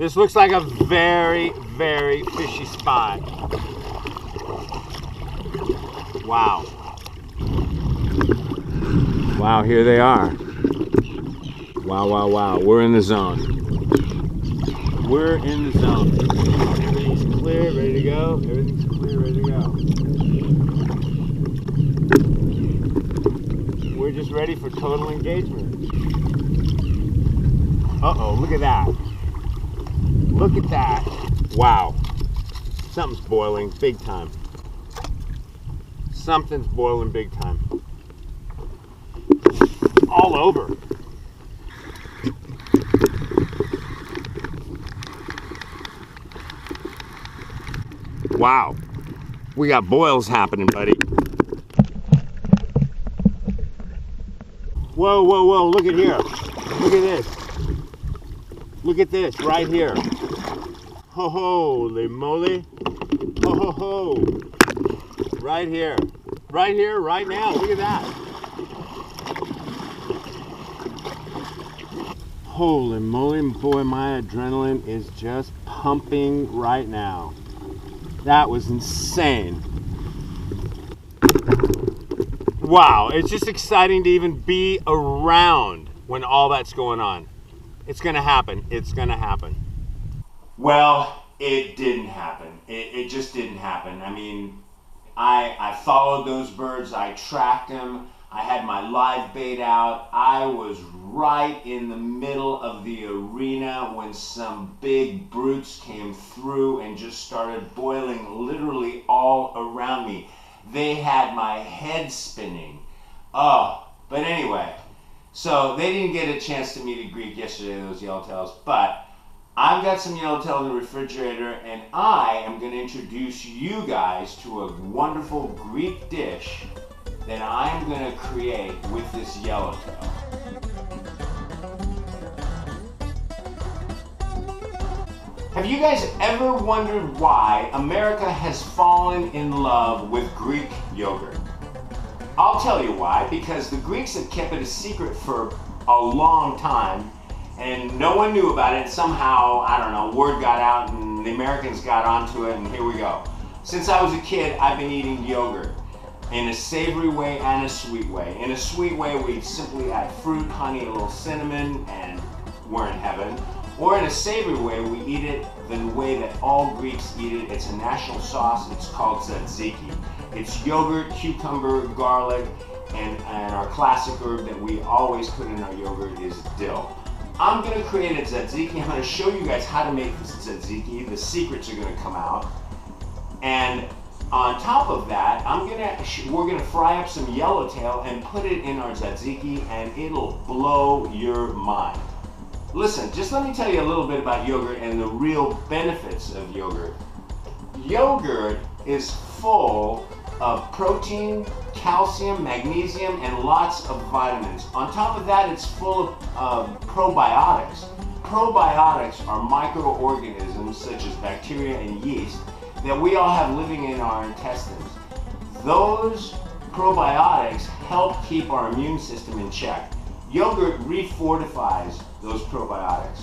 This looks like a very, very fishy spot. Wow. Wow, here they are. Wow, wow, wow. We're in the zone. We're in the zone. Everything's clear, ready to go. Everything's clear, ready to go. We're just ready for total engagement. Uh-oh, look at that. Look at that. Wow. Something's boiling big time. Something's boiling big time. All over. Wow. We got boils happening, buddy. Whoa, whoa, whoa, look at here. Look at this. Look at this right here. Ho, holy moly. Ho, ho, ho. Right here. Right here, right now. Look at that. Holy moly, boy, my adrenaline is just pumping right now. That was insane. Wow, it's just exciting to even be around when all that's going on. It's gonna happen. It's gonna happen. Well, it didn't happen. It just didn't happen. I mean, I followed those birds. I tracked them. I had my live bait out. I was right in the middle of the arena when some big brutes came through and just started boiling literally all around me. They had my head spinning. Oh, but anyway, so they didn't get a chance to meet a Greek yesterday, those yellowtails, but I've got some yellowtail in the refrigerator, and I am going to introduce you guys to a wonderful Greek dish that I'm going to create with this yellowtail. Have you guys ever wondered why America has fallen in love with Greek yogurt? I'll tell you why, because the Greeks have kept it a secret for a long time, and no one knew about it. Somehow, I don't know, word got out and the Americans got onto it, and here we go. Since I was a kid, I've been eating yogurt in a savory way and a sweet way. In a sweet way, we simply add fruit, honey, a little cinnamon, and we're in heaven. Or in a savory way, we eat it the way that all Greeks eat it. It's a national sauce. It's called tzatziki. It's yogurt, cucumber, garlic, and our classic herb that we always put in our yogurt is dill. I'm going to create a tzatziki. I'm going to show you guys how to make this tzatziki. The secrets are going to come out. And on top of that, we're going to fry up some yellowtail and put it in our tzatziki, and it'll blow your mind. Listen, just let me tell you a little bit about yogurt and the real benefits of yogurt. Yogurt is full of protein, calcium, magnesium, and lots of vitamins. On top of that, it's full of probiotics. Probiotics are microorganisms such as bacteria and yeast that we all have living in our intestines. Those probiotics help keep our immune system in check. Yogurt refortifies those probiotics.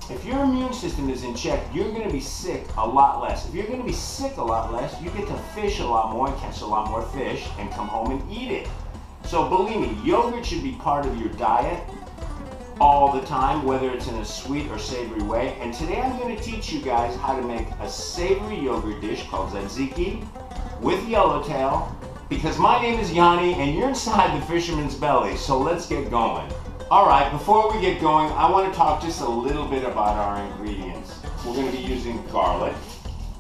If your immune system is in check, you're going to be sick a lot less. If you're going to be sick a lot less, you get to fish a lot more and catch a lot more fish and come home and eat it. So believe me, yogurt should be part of your diet all the time, whether it's in a sweet or savory way. And today I'm going to teach you guys how to make a savory yogurt dish called tzatziki with yellowtail, because my name is Yanni and you're inside the fisherman's belly, so let's get going. Alright, before we get going, I want to talk just a little bit about our ingredients. We're going to be using garlic,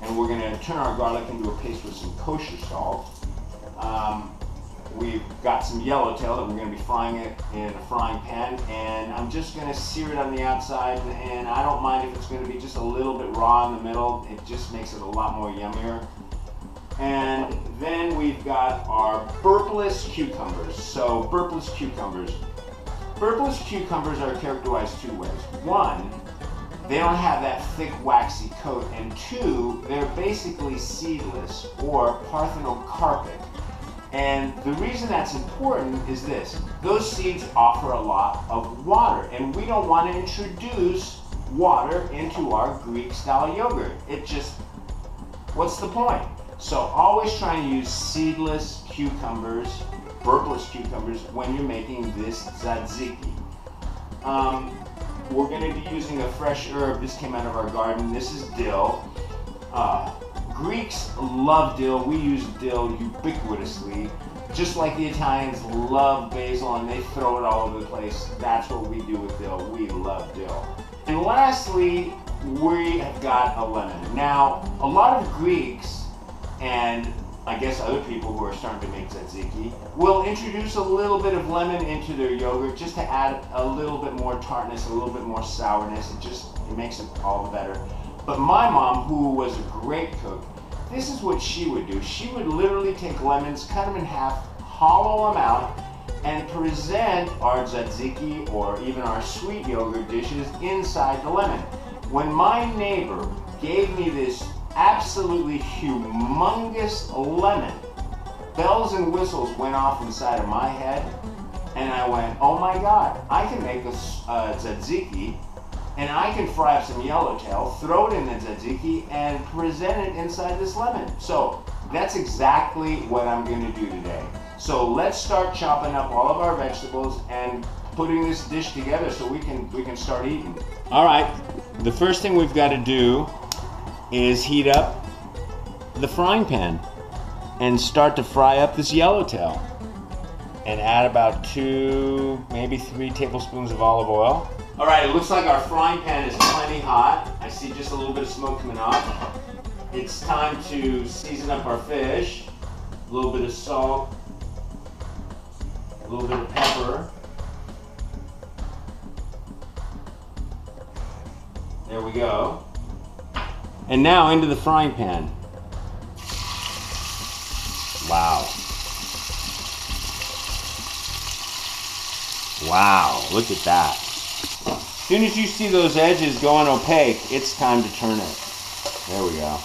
and we're going to turn our garlic into a paste with some kosher salt. We've got some yellowtail that we're going to be frying it in a frying pan, and I'm just going to sear it on the outside, and I don't mind if it's going to be just a little bit raw in the middle. It just makes it a lot more yummier. And then we've got our burpless cucumbers. So burpless cucumbers. Burpless cucumbers are characterized two ways. One, they don't have that thick waxy coat, and two, they're basically seedless or parthenocarpic. And the reason that's important is this: those seeds offer a lot of water, and we don't want to introduce water into our Greek style yogurt. It just, what's the point? So always try and use seedless cucumbers, burpless cucumbers when you're making this tzatziki. We're going to be using a fresh herb. This came out of our garden. This is dill. Greeks love dill. We use dill ubiquitously. Just like the Italians love basil and they throw it all over the place. That's what we do with dill. We love dill. And lastly, we have got a lemon. Now, a lot of Greeks, and I guess other people who are starting to make tzatziki, will introduce a little bit of lemon into their yogurt just to add a little bit more tartness, a little bit more sourness. It makes it all the better. But my mom, who was a great cook, this is what she would do. She would literally take lemons, cut them in half, hollow them out, and present our tzatziki or even our sweet yogurt dishes inside the lemon. When my neighbor gave me this absolutely humongous lemon, bells and whistles went off inside of my head, and I went, oh my God, I can make a tzatziki, and I can fry up some yellowtail, throw it in the tzatziki, and present it inside this lemon. So that's exactly what I'm going to do today. So let's start chopping up all of our vegetables and putting this dish together so we can start eating. All right, the first thing we've got to do is heat up the frying pan and start to fry up this yellowtail, and add about 2, maybe 3 tablespoons of olive oil. All right, it looks like our frying pan is plenty hot. I see just a little bit of smoke coming off. It's time to season up our fish. A little bit of salt, a little bit of pepper. There we go. And now into the frying pan. Wow. Wow, look at that. As soon as you see those edges going opaque, it's time to turn it. There we go.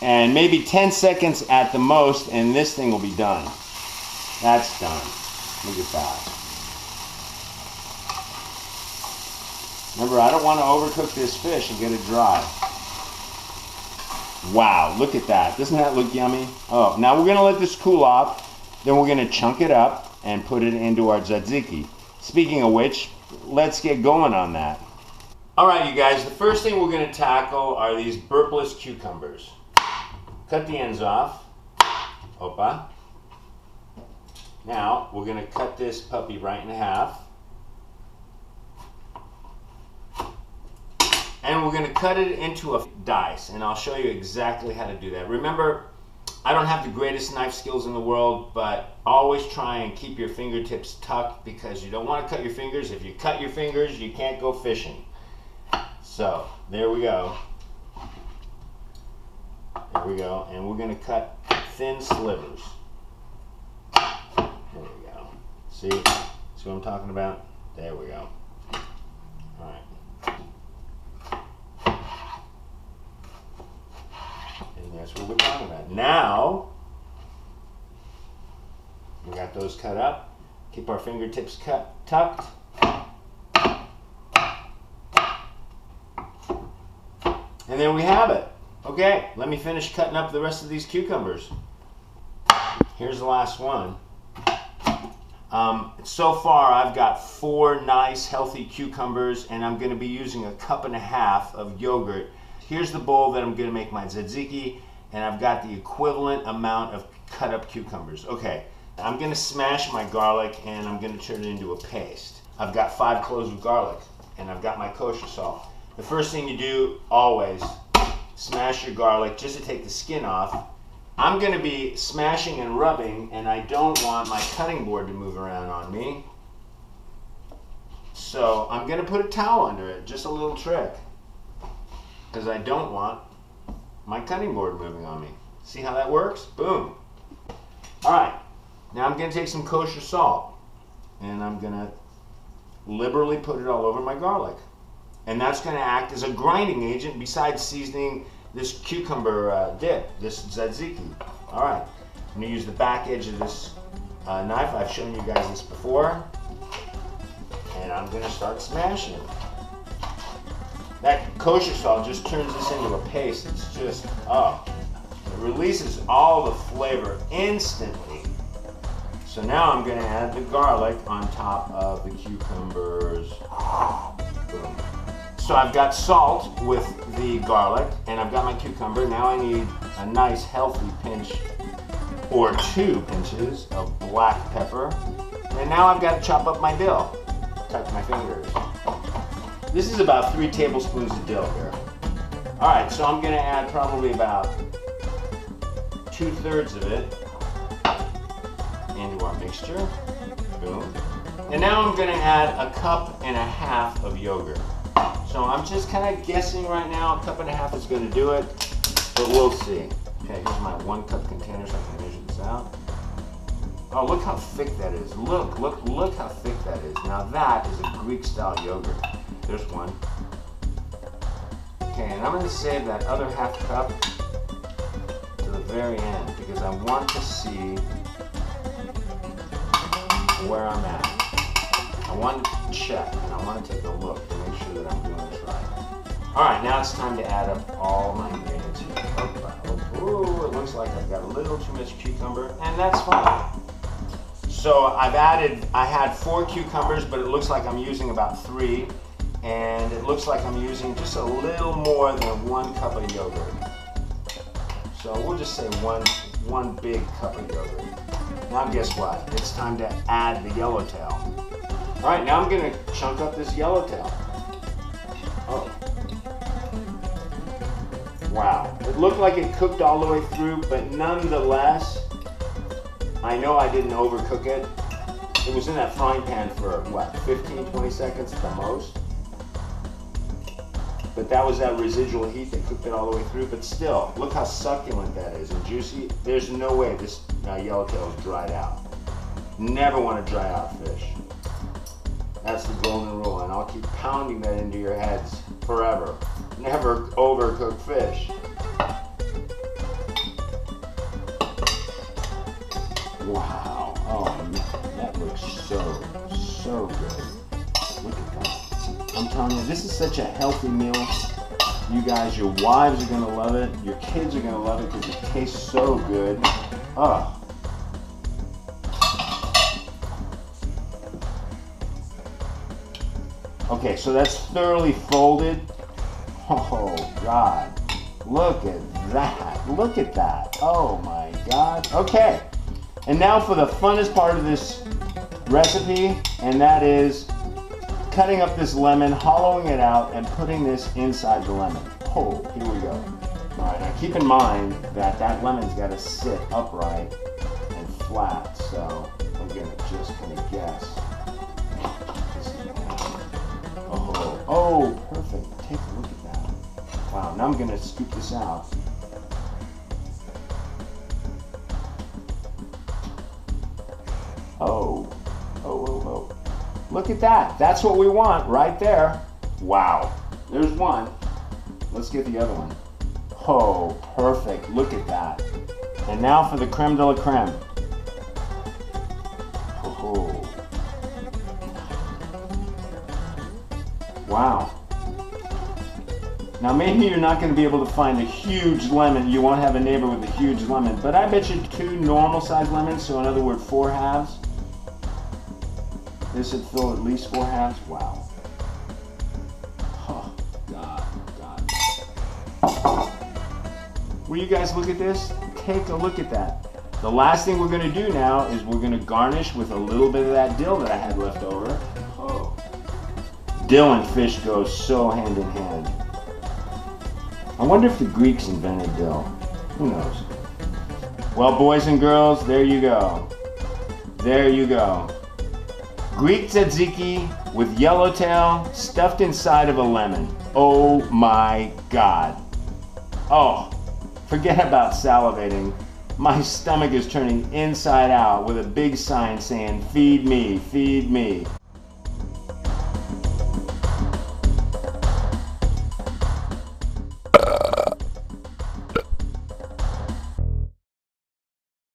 And maybe 10 seconds at the most, and this thing will be done. That's done. Look at that. Remember, I don't want to overcook this fish and get it dry. Wow, look at that. Doesn't that look yummy? Oh, now we're going to let this cool off. Then we're going to chunk it up and put it into our tzatziki. Speaking of which, let's get going on that. All right, you guys, the first thing we're going to tackle are these burpless cucumbers. Cut the ends off. Opa. Now, we're going to cut this puppy right in half. And we're going to cut it into a dice, and I'll show you exactly how to do that. Remember, I don't have the greatest knife skills in the world, but always try and keep your fingertips tucked because you don't want to cut your fingers. If you cut your fingers, you can't go fishing. So, there we go. There we go. And we're going to cut thin slivers. There we go. See what I'm talking about? There we go. All right. That's what we're talking about. Now, we got those cut up. Keep our fingertips tucked. And there we have it. Okay, let me finish cutting up the rest of these cucumbers. Here's the last one. So far, I've got 4 nice, healthy cucumbers, and I'm going to be using a 1.5 cups of yogurt. Here's the bowl that I'm going to make my tzatziki, and I've got the equivalent amount of cut up cucumbers. Okay, I'm going to smash my garlic, and I'm going to turn it into a paste. I've got 5 cloves of garlic, and I've got my kosher salt. The first thing you do, always, smash your garlic just to take the skin off. I'm going to be smashing and rubbing, and I don't want my cutting board to move around on me. So I'm going to put a towel under it, just a little trick, because I don't want my cutting board moving on me. See how that works? Boom. All right, now I'm going to take some kosher salt, and I'm going to liberally put it all over my garlic. And that's going to act as a grinding agent besides seasoning this cucumber dip, this tzatziki. All right, I'm going to use the back edge of this knife. I've shown you guys this before. And I'm gonna start smashing it. That kosher salt just turns this into a paste. It's just, oh, it releases all the flavor instantly. So now I'm gonna add the garlic on top of the cucumbers. Boom. So I've got salt with the garlic and I've got my cucumber. Now I need a nice healthy pinch or 2 pinches of black pepper. And now I've got to chop up my dill. Touch my fingers. This is about 3 tablespoons of dill here. All right, so I'm gonna add probably about 2/3 of it into our mixture. Boom. And now I'm gonna add 1.5 cups of yogurt. So I'm just kind of guessing right now, 1.5 cups is gonna do it, but we'll see. Okay, here's my 1 cup container so I can measure this out. Oh, look how thick that is. Look how thick that is. Now that is a Greek style yogurt. There's one. Okay, and I'm gonna save that other 1/2 cup to the very end because I want to see where I'm at. I want to check and I want to take a look to make sure that I'm doing this right. All right, now it's time to add up all my ingredients here. Oh, it looks like I've got a little too much cucumber, and that's fine. So I had 4 cucumbers, but it looks like I'm using about 3, and it looks like I'm using just a little more than 1 cup of yogurt. So we'll just say one big cup of yogurt. Now guess what? It's time to add the yellowtail. All right, now I'm gonna chunk up this yellowtail. Oh. Wow, it looked like it cooked all the way through, but nonetheless, I know I didn't overcook it. It was in that frying pan for what, 15, 20 seconds at the most? But that was that residual heat that cooked it all the way through. But still, look how succulent that is and juicy. There's no way this yellowtail is dried out. Never want to dry out fish. That's the golden rule, and I'll keep pounding that into your heads forever. Never overcook fish. Wow, oh man, that looks so good. Look at that. I'm telling you, this is such a healthy meal. You guys, your wives are gonna love it. Your kids are gonna love it because it tastes so good. Oh. Okay, so that's thoroughly folded. Oh God, look at that. Look at that. Oh my God. Okay, and now for the funnest part of this recipe, and that is cutting up this lemon, hollowing it out, and putting this inside the lemon. Oh, here we go. All right, now keep in mind that that lemon's got to sit upright and flat, so I'm gonna just kind of guess. Oh, perfect. Take a look at that. Wow, now I'm gonna scoop this out. Oh. Look at that. That's what we want right there. Wow. There's one. Let's get the other one. Oh, perfect. Look at that. And now for the creme de la creme. Oh. Wow. Now maybe you're not going to be able to find a huge lemon. You won't have a neighbor with a huge lemon, but I bet you 2 normal sized lemons, so in other words 4 halves. This would fill at least 4 halves. Wow. Oh, God. Will you guys look at this? Take a look at that. The last thing we're going to do now is we're going to garnish with a little bit of that dill that I had left over. Oh. Dill and fish go so hand in hand. I wonder if the Greeks invented dill. Who knows? Well, boys and girls, there you go. There you go. Greek tzatziki with yellowtail stuffed inside of a lemon. Oh my God. Oh, forget about salivating. My stomach is turning inside out with a big sign saying, "Feed me, feed me."